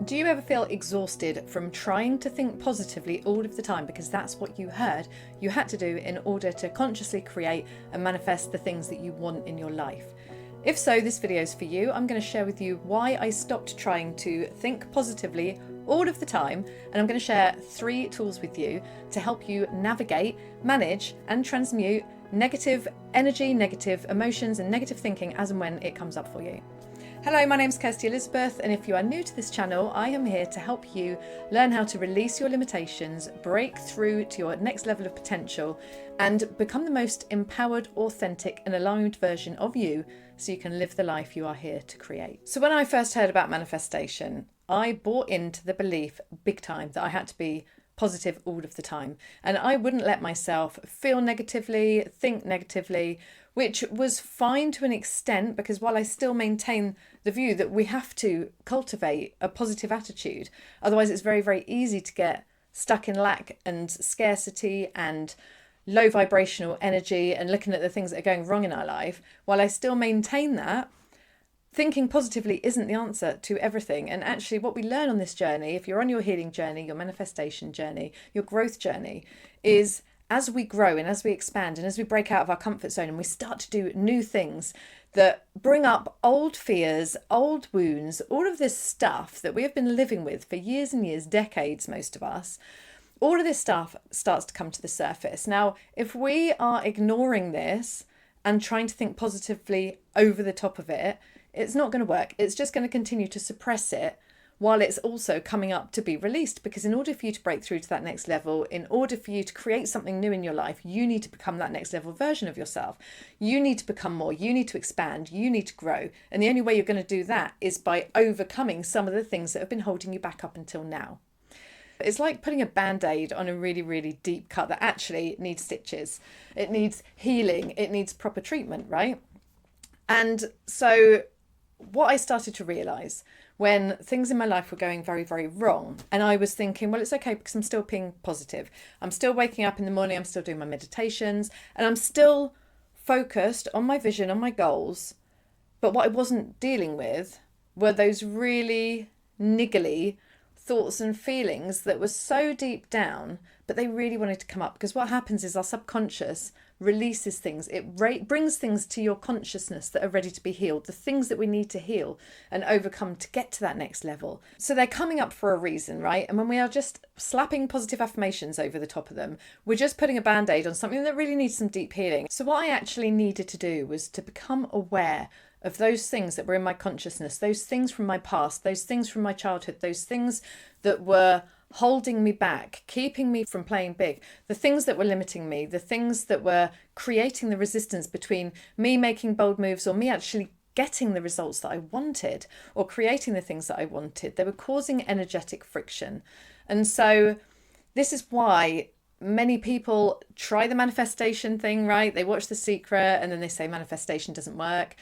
Do you ever feel exhausted from trying to think positively all of the time because that's what you heard you had to do in order to consciously create and manifest the things that you want in your life? If so, this video is for you. I'm going to share with you why I stopped trying to think positively all of the time, and I'm going to share 3 tools with you to help you navigate, manage and transmute negative energy, negative emotions and negative thinking as and when it comes up for you. Hello, my name's Kirsty Elizabeth, and if you are new to this channel, I am here to help you learn how to release your limitations, break through to your next level of potential, and become the most empowered, authentic and aligned version of you so you can live the life you are here to create. So when I first heard about manifestation, I bought into the belief big time that I had to be positive all of the time, and I wouldn't let myself feel negatively, think negatively, which was fine to an extent, because while I still maintain the view that we have to cultivate a positive attitude, otherwise it's very, very easy to get stuck in lack and scarcity and low vibrational energy and looking at the things that are going wrong in our life. While I still maintain that, thinking positively isn't the answer to everything. And actually what we learn on this journey, if you're on your healing journey, your manifestation journey, your growth journey, is as we grow and as we expand and as we break out of our comfort zone and we start to do new things that bring up old fears, old wounds, all of this stuff that we have been living with for years and years, decades, most of us, all of this stuff starts to come to the surface. Now, if we are ignoring this and trying to think positively over the top of it, it's not going to work. It's just going to continue to suppress it while it's also coming up to be released. Because in order for you to break through to that next level, in order for you to create something new in your life, you need to become that next level version of yourself. You need to become more, you need to expand, you need to grow. And the only way you're going to do that is by overcoming some of the things that have been holding you back up until now. It's like putting a band-aid on a really, really deep cut that actually needs stitches. It needs healing, it needs proper treatment, right? And so what I started to realise when things in my life were going very, very wrong, and I was thinking, well, it's okay because I'm still being positive. I'm still waking up in the morning, I'm still doing my meditations, and I'm still focused on my vision, on my goals. But what I wasn't dealing with were those really niggly thoughts and feelings that were so deep down, but they really wanted to come up. Because what happens is our subconscious releases things. It brings things to your consciousness that are ready to be healed, the things that we need to heal and overcome to get to that next level. So they're coming up for a reason, right? And when we are just slapping positive affirmations over the top of them, we're just putting a band-aid on something that really needs some deep healing. So what I actually needed to do was to become aware of those things that were in my consciousness, those things from my past, those things from my childhood, those things that were holding me back, keeping me from playing big, the things that were limiting me, the things that were creating the resistance between me making bold moves or me actually getting the results that I wanted or creating the things that I wanted. They were causing energetic friction. And so this is why many people try the manifestation thing, right? They watch The Secret and then they say manifestation doesn't work.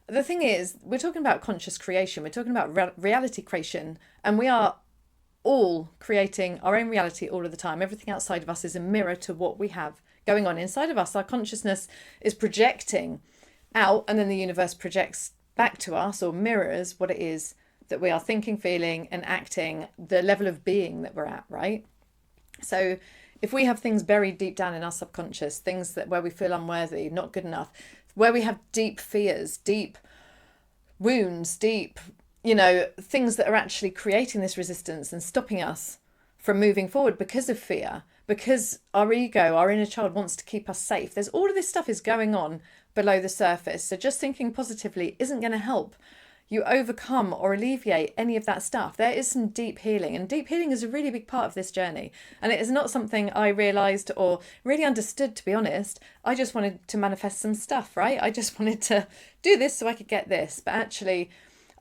The thing is, we're talking about conscious creation. We're talking about reality creation, and we are all creating our own reality all of the time. Everything outside of us is a mirror to what we have going on inside of us. Our consciousness is projecting out, and then the universe projects back to us or mirrors what it is that we are thinking, feeling and acting, the level of being that we're at, right? So if we have things buried deep down in our subconscious, things that where we feel unworthy, not good enough, where we have deep fears, deep wounds, deep, things that are actually creating this resistance and stopping us from moving forward because of fear, because our ego, our inner child wants to keep us safe. There's all of this stuff is going on below the surface. So just thinking positively isn't going to help you overcome or alleviate any of that stuff. There is some deep healing, and deep healing is a really big part of this journey. And it is not something I realized or really understood, to be honest. I just wanted to manifest some stuff, right? I just wanted to do this so I could get this. But actually,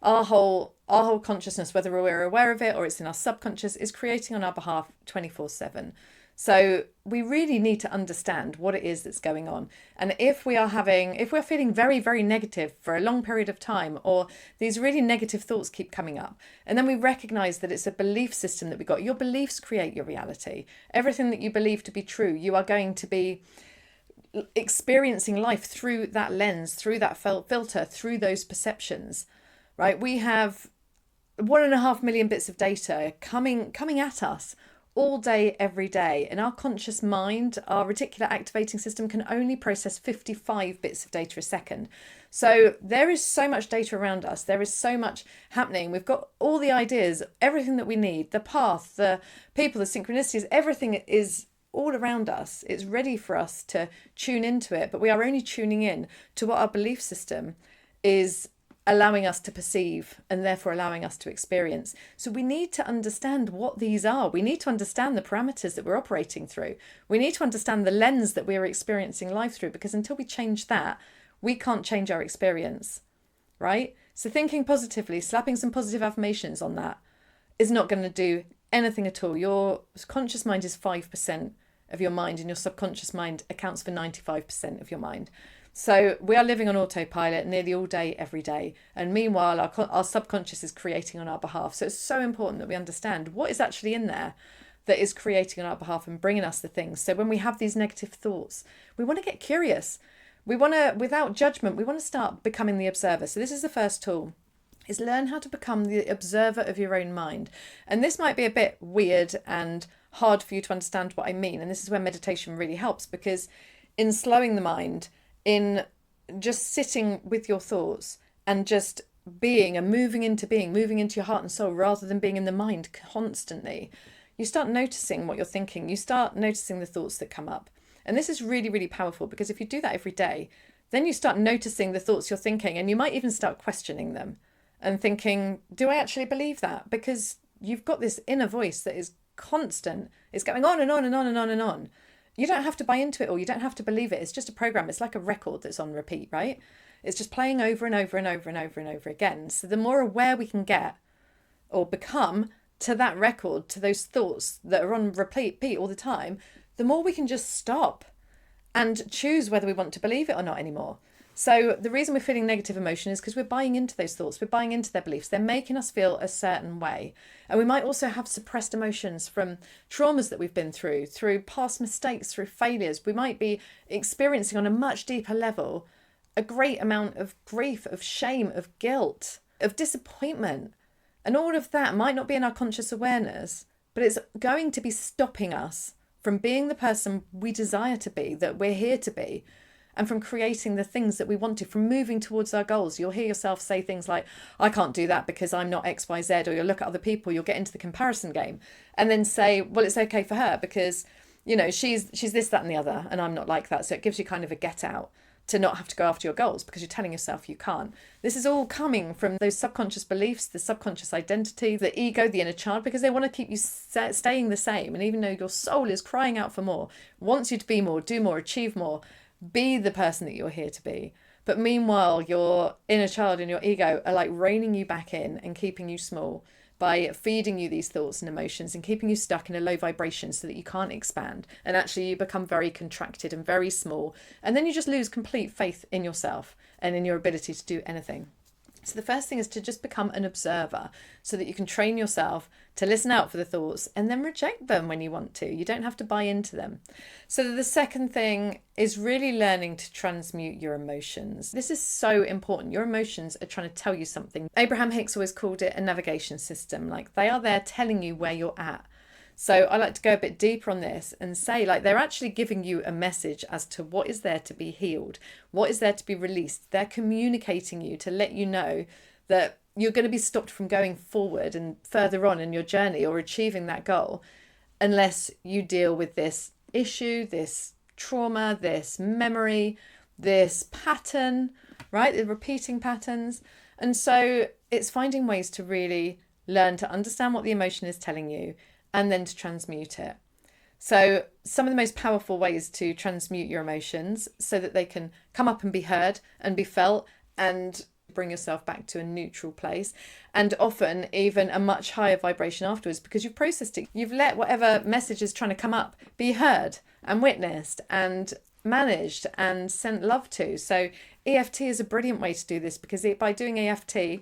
our whole consciousness, whether we're aware of it or it's in our subconscious, is creating on our behalf 24/7. So we really need to understand what it is that's going on. And if we're feeling very, very negative for a long period of time, or these really negative thoughts keep coming up, and then we recognize that it's a belief system that we got. Your beliefs create your reality. Everything that you believe to be true, you are going to be experiencing life through that lens, through that filter, through those perceptions, right? We have 1.5 million bits of data coming at us all day, every day. And our conscious mind, our reticular activating system, can only process 55 bits of data a second. So there is so much data around us. There is so much happening. We've got all the ideas, everything that we need, the path, the people, the synchronicities, everything is all around us. It's ready for us to tune into it, but we are only tuning in to what our belief system is allowing us to perceive, and therefore allowing us to experience. So we need to understand what these are. We need to understand the parameters that we're operating through. We need to understand the lens that we're experiencing life through, because until we change that, we can't change our experience, right? So thinking positively, slapping some positive affirmations on that is not going to do anything at all. Your conscious mind is 5% of your mind, and your subconscious mind accounts for 95% of your mind. So we are living on autopilot nearly all day, every day. And meanwhile, our subconscious is creating on our behalf. So it's so important that we understand what is actually in there that is creating on our behalf and bringing us the things. So when we have these negative thoughts, we want to get curious. We want to, without judgment, we want to start becoming the observer. So this is the first tool, is learn how to become the observer of your own mind. And this might be a bit weird and hard for you to understand what I mean. And this is where meditation really helps, because in slowing the mind, in just sitting with your thoughts and just being and moving into your heart and soul, rather than being in the mind constantly, you start noticing what you're thinking. You start noticing the thoughts that come up. And this is really, really powerful, because if you do that every day, then you start noticing the thoughts you're thinking, and you might even start questioning them and thinking, do I actually believe that? Because you've got this inner voice that is constant. It's going on and on and on and on and on. You don't have to buy into it, or you don't have to believe it. It's just a program. It's like a record that's on repeat, right? It's just playing over and over and over and over and over again. So the more aware we can get or become to that record, to those thoughts that are on repeat all the time, the more we can just stop and choose whether we want to believe it or not anymore. So the reason we're feeling negative emotion is because we're buying into those thoughts. We're buying into their beliefs. They're making us feel a certain way. And we might also have suppressed emotions from traumas that we've been through past mistakes, through failures. We might be experiencing on a much deeper level a great amount of grief, of shame, of guilt, of disappointment. And all of that might not be in our conscious awareness, but it's going to be stopping us from being the person we desire to be, that we're here to be, and from creating the things that we want to, from moving towards our goals. You'll hear yourself say things like, I can't do that because I'm not X, Y, Z, or you'll look at other people, you'll get into the comparison game and then say, well, it's okay for her because, you know, she's this, that, and the other, and I'm not like that. So it gives you kind of a get out to not have to go after your goals because you're telling yourself you can't. This is all coming from those subconscious beliefs, the subconscious identity, the ego, the inner child, because they want to keep you staying the same. And even though your soul is crying out for more, wants you to be more, do more, achieve more, be the person that you're here to be. But meanwhile, your inner child and your ego are like reining you back in and keeping you small by feeding you these thoughts and emotions and keeping you stuck in a low vibration so that you can't expand. And actually you become very contracted and very small. And then you just lose complete faith in yourself and in your ability to do anything. So the first thing is to just become an observer so that you can train yourself to listen out for the thoughts and then reject them when you want to. You don't have to buy into them. So the second thing is really learning to transmute your emotions. This is so important. Your emotions are trying to tell you something. Abraham Hicks always called it a navigation system. Like they are there telling you where you're at. So I like to go a bit deeper on this and say, like, they're actually giving you a message as to what is there to be healed, what is there to be released. They're communicating you to let you know that you're going to be stopped from going forward and further on in your journey or achieving that goal unless you deal with this issue, this trauma, this memory, this pattern, right? The repeating patterns. And so it's finding ways to really learn to understand what the emotion is telling you and then to transmute it. So some of the most powerful ways to transmute your emotions so that they can come up and be heard and be felt and bring yourself back to a neutral place, and often even a much higher vibration afterwards because you've processed it. You've let whatever message is trying to come up be heard and witnessed and managed and sent love to. So EFT is a brilliant way to do this because by doing EFT,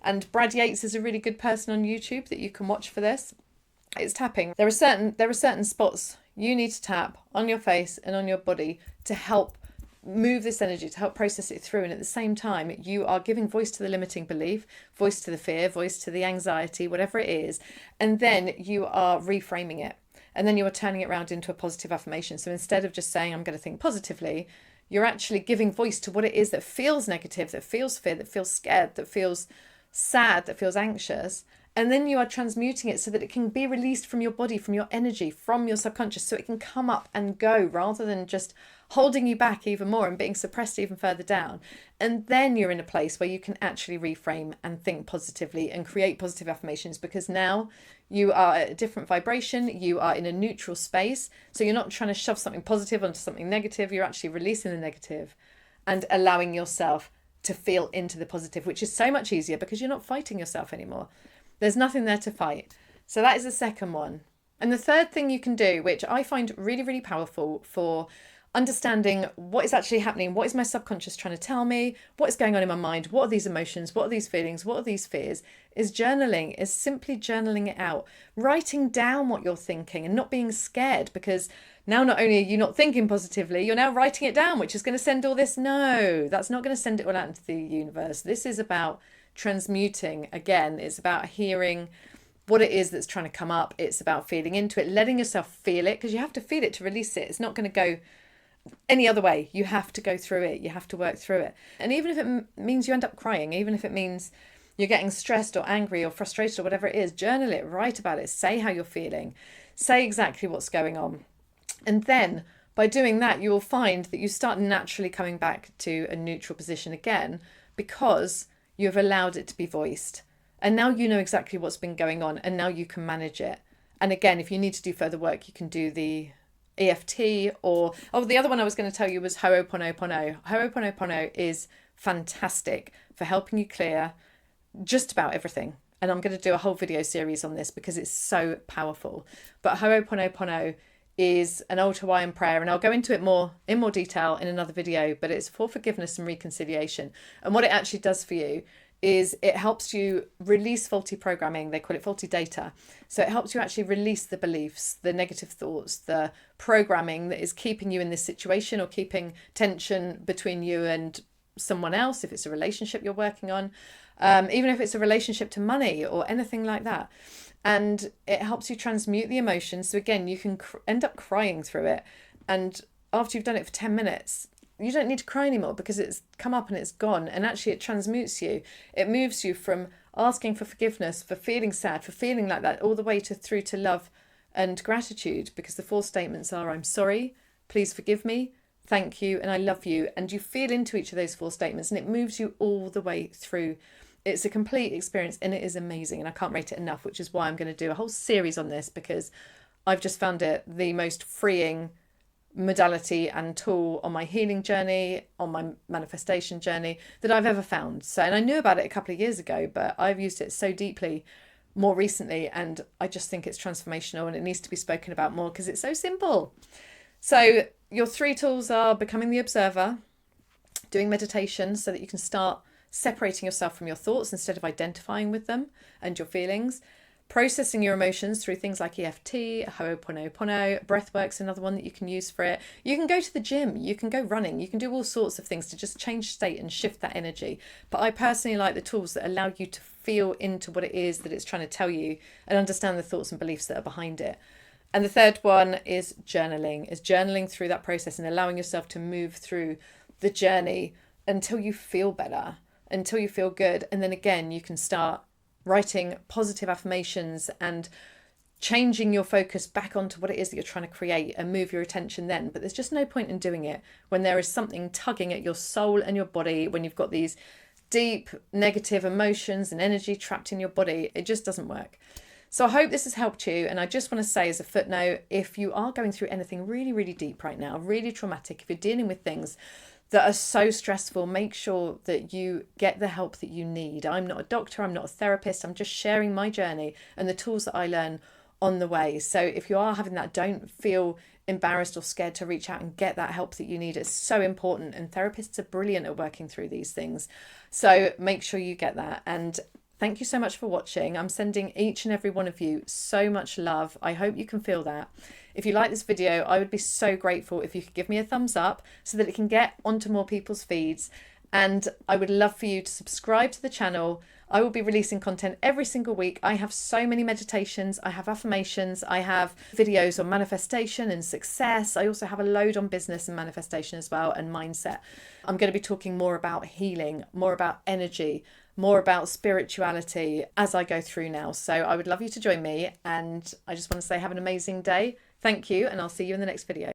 and Brad Yates is a really good person on YouTube that you can watch for this. It's tapping. There are certain spots you need to tap on your face and on your body to help move this energy, to help process it through. And at the same time, you are giving voice to the limiting belief, voice to the fear, voice to the anxiety, whatever it is. And then you are reframing it. And then you are turning it around into a positive affirmation. So instead of just saying, I'm going to think positively, you're actually giving voice to what it is that feels negative, that feels fear, that feels scared, that feels sad, that feels anxious. And then you are transmuting it so that it can be released from your body, from your energy, from your subconscious, so it can come up and go rather than just holding you back even more and being suppressed even further down. And then you're in a place where you can actually reframe and think positively and create positive affirmations, because now you are at a different vibration, you are in a neutral space. So you're not trying to shove something positive onto something negative, you're actually releasing the negative and allowing yourself to feel into the positive, which is so much easier because you're not fighting yourself anymore. There's nothing there to fight. So that is the second one. And the third thing you can do, which I find really, really powerful for understanding what is actually happening, what is my subconscious trying to tell me, what is going on in my mind, what are these emotions, what are these feelings, what are these fears, is journaling, is simply journaling it out, writing down what you're thinking and not being scared, because now not only are you not thinking positively, you're now writing it down, which is going to send all this. No, that's not going to send it all out into the universe. This is about transmuting. Again, it's about hearing what it is that's trying to come up. It's about feeling into it, letting yourself feel it, because you have to feel it to release it. It's not going to go any other way. You have to go through it. You have to work through it. And even if it means you end up crying, even if it means you're getting stressed or angry or frustrated or whatever it is, journal it, write about it, say how you're feeling, say exactly what's going on. And then by doing that, you will find that you start naturally coming back to a neutral position again, because you've allowed it to be voiced. And now you know exactly what's been going on, and now you can manage it. And again, if you need to do further work, you can do the EFT, or, the other one I was going to tell you was Ho'oponopono. Ho'oponopono is fantastic for helping you clear just about everything. And I'm going to do a whole video series on this because it's so powerful. But Ho'oponopono is an old Hawaiian prayer, and I'll go into it in more detail in another video, but it's for forgiveness and reconciliation. And what it actually does for you is it helps you release faulty programming. They call it faulty data. So it helps you actually release the beliefs, the negative thoughts, the programming that is keeping you in this situation or keeping tension between you and someone else, if it's a relationship you're working on, even if it's a relationship to money or anything like that. And it helps you transmute the emotions. So again, you can end up crying through it. And after you've done it for 10 minutes, you don't need to cry anymore because it's come up and it's gone. And actually it transmutes you. It moves you from asking for forgiveness, for feeling sad, for feeling like that, all the way through to love and gratitude, because the 4 statements are: I'm sorry, please forgive me, thank you, and I love you. And you feel into each of those 4 statements, and it moves you all the way through. It's a complete experience, and it is amazing, and I can't rate it enough, which is why I'm going to do a whole series on this, because I've just found it the most freeing modality and tool on my healing journey, on my manifestation journey, that I've ever found. So, and I knew about it a couple of years ago, but I've used it so deeply more recently, and I just think it's transformational, and it needs to be spoken about more because it's so simple. So your 3 tools are becoming the observer, doing meditation so that you can start separating yourself from your thoughts instead of identifying with them and your feelings, processing your emotions through things like EFT, Ho'oponopono, breathwork's another one that you can use for it. You can go to the gym, you can go running, you can do all sorts of things to just change state and shift that energy. But I personally like the tools that allow you to feel into what it is that it's trying to tell you and understand the thoughts and beliefs that are behind it. And the third one is journaling through that process and allowing yourself to move through the journey until you feel better, until you feel good. And then again, you can start writing positive affirmations and changing your focus back onto what it is that you're trying to create and move your attention then. But there's just no point in doing it when there is something tugging at your soul and your body, when you've got these deep negative emotions and energy trapped in your body. It just doesn't work. So I hope this has helped you. And I just want to say as a footnote, if you are going through anything really, really deep right now, really traumatic, if you're dealing with things that are so stressful, make sure that you get the help that you need. I'm not a doctor, I'm not a therapist, I'm just sharing my journey and the tools that I learn on the way. So if you are having that, don't feel embarrassed or scared to reach out and get that help that you need. It's so important, and therapists are brilliant at working through these things. So make sure you get that. And Thank you so much for watching. I'm sending each and every one of you so much love. I hope you can feel that. If you like this video, I would be so grateful if you could give me a thumbs up so that it can get onto more people's feeds. And I would love for you to subscribe to the channel. I will be releasing content every single week. I have so many meditations, I have affirmations, I have videos on manifestation and success. I also have a load on business and manifestation as well, and mindset. I'm going to be talking more about healing, more about energy, more about spirituality as I go through now. So I would love you to join me, and I just want to say have an amazing day. Thank you, and I'll see you in the next video.